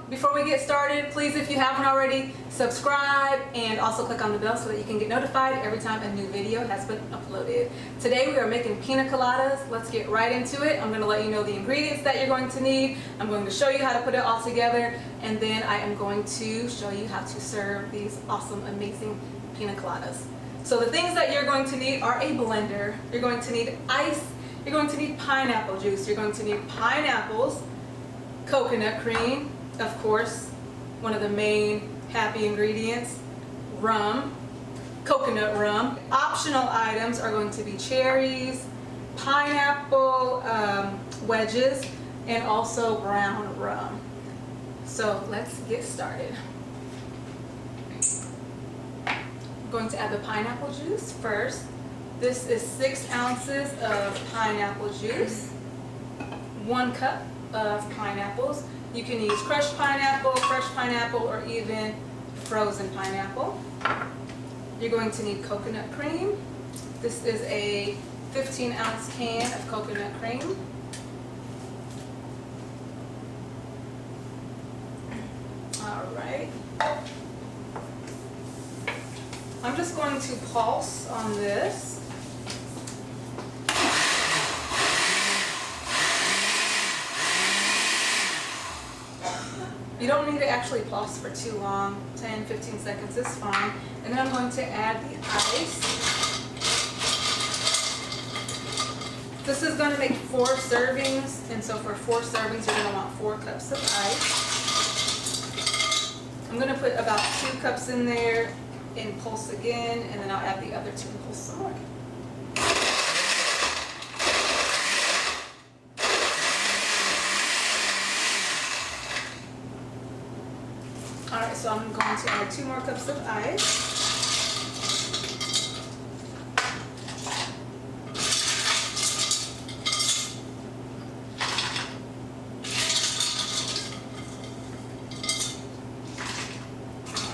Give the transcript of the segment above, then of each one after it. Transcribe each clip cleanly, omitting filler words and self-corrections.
Before we get started, please, if you haven't already, subscribe and also click on the bell so that you can get notified every time a new video has been uploaded. Today we are making pina coladas. Let's get right into it. I'm going to let you know the ingredients that you're going to need. I'm going to show you how to put it all together, and then I am going to show you how to serve these awesome, amazing pina coladas. So the things that you're going to need are a blender. You're going to need ice. You're going to need pineapple juice. You're going to need pineapples, coconut cream, of course, one of the main happy ingredients, rum, coconut rum. Optional items are going to be cherries, pineapple wedges, and also brown rum. So let's get started. I'm going to add the pineapple juice first. This is 6 ounces of pineapple juice, 1 cup of pineapples. You can use crushed pineapple, fresh pineapple, or even frozen pineapple. You're going to need coconut cream. This is a 15-ounce can of coconut cream. All right. I'm just going to pulse on this. You don't need to actually pulse for too long, 10-15 seconds is fine. And then I'm going to add the ice. This is going to make 4 servings, and so for 4 servings you're going to want 4 cups of ice. I'm going to put about 2 cups in there and pulse again, and then I'll add the other 2 and pulse some more. Alright, so I'm going to add 2 more cups of ice.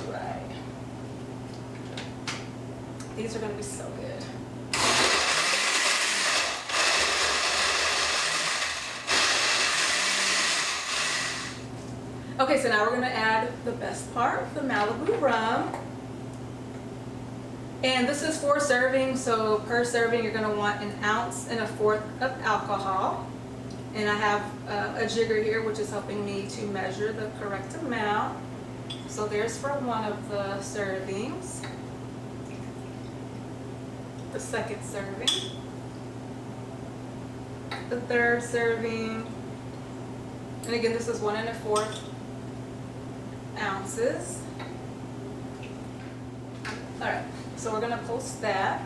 Alright. These are going to be so good. Okay, so now we're going to add the best part, the Malibu rum. And this is 4 servings, so per serving you're going to want 1 ounce and 1/4 of alcohol. And I have a jigger here which is helping me to measure the correct amount. So there's for one of the servings. The second serving. The third serving. And again, this is 1 1/4 ounces. Alright, so we're going to pulse that.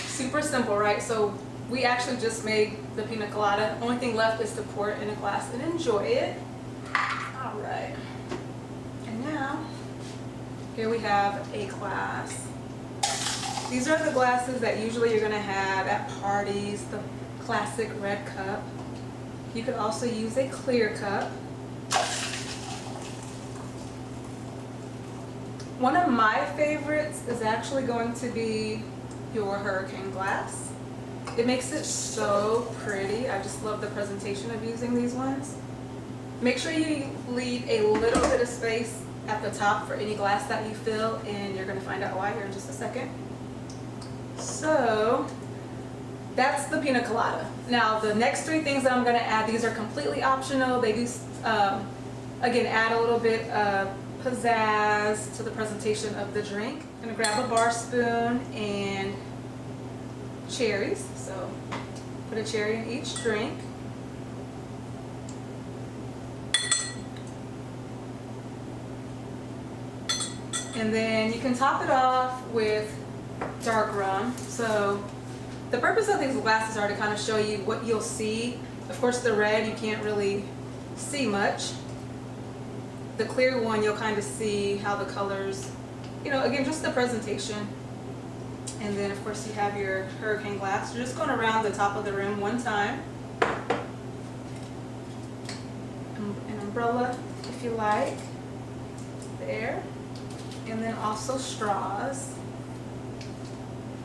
Super simple, right? So we actually just made the pina colada. Only thing left is to pour it in a glass and enjoy it. Alright. And now, here we have a glass. These are the glasses that usually you're going to have at parties, the classic red cup. You could also use a clear cup. One of my favorites is actually going to be your hurricane glass. It makes it so pretty. I just love the presentation of using these ones. Make sure you leave a little bit of space at the top for any glass that you fill, and you're going to find out why here in just a second. So that's the pina colada. Now the next 3 things that I'm going to add, these are completely optional. They do, again, add a little bit of pizzazz to the presentation of the drink. I'm going to grab a bar spoon and cherries. So put a cherry in each drink. And then you can top it off with dark rum. So the purpose of these glasses are to kind of show you what you'll see. Of course, the red, you can't really see much. The clear one, you'll kind of see how the colors, you know, again, just the presentation. And then, of course, you have your hurricane glass. You're just going around the top of the rim 1 time. An umbrella, if you like. There. And then also straws.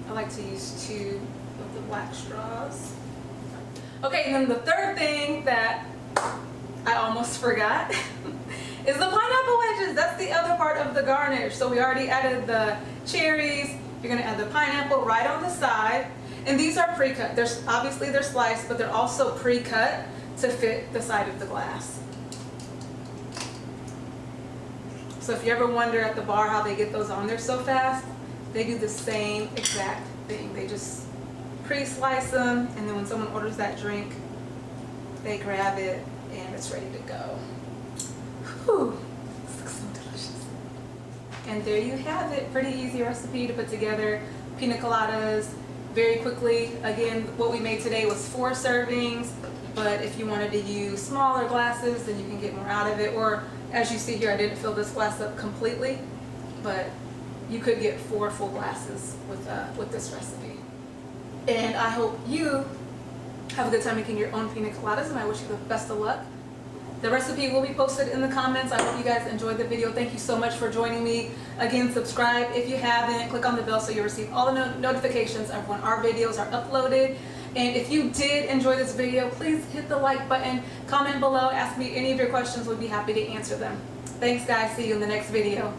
I like to use 2 of the black straws. Okay, and then the third thing that I almost forgot is the pineapple wedges. That's the other part of the garnish. So we already added the cherries. You're gonna add the pineapple right on the side. And these are pre-cut. Obviously they're sliced, but they're also pre-cut to fit the side of the glass. So if you ever wonder at the bar how they get those on there so fast, they do the same exact thing. They just pre-slice them, and then when someone orders that drink, they grab it and it's ready to go. Whew, this looks so delicious. And there you have it. Pretty easy recipe to put together. Pina coladas very quickly. Again, what we made today was 4 servings, but if you wanted to use smaller glasses, then you can get more out of it. Or as you see here, I didn't fill this glass up completely, but you could get 4 full glasses with this recipe. And I hope you have a good time making your own pina coladas, and I wish you the best of luck. The recipe will be posted in the comments. I hope you guys enjoyed the video. Thank you so much for joining me. Again, subscribe if you haven't. Click on the bell so you'll receive all the notifications of when our videos are uploaded. And if you did enjoy this video, please hit the like button, comment below, ask me any of your questions. We'd be happy to answer them. Thanks guys, see you in the next video.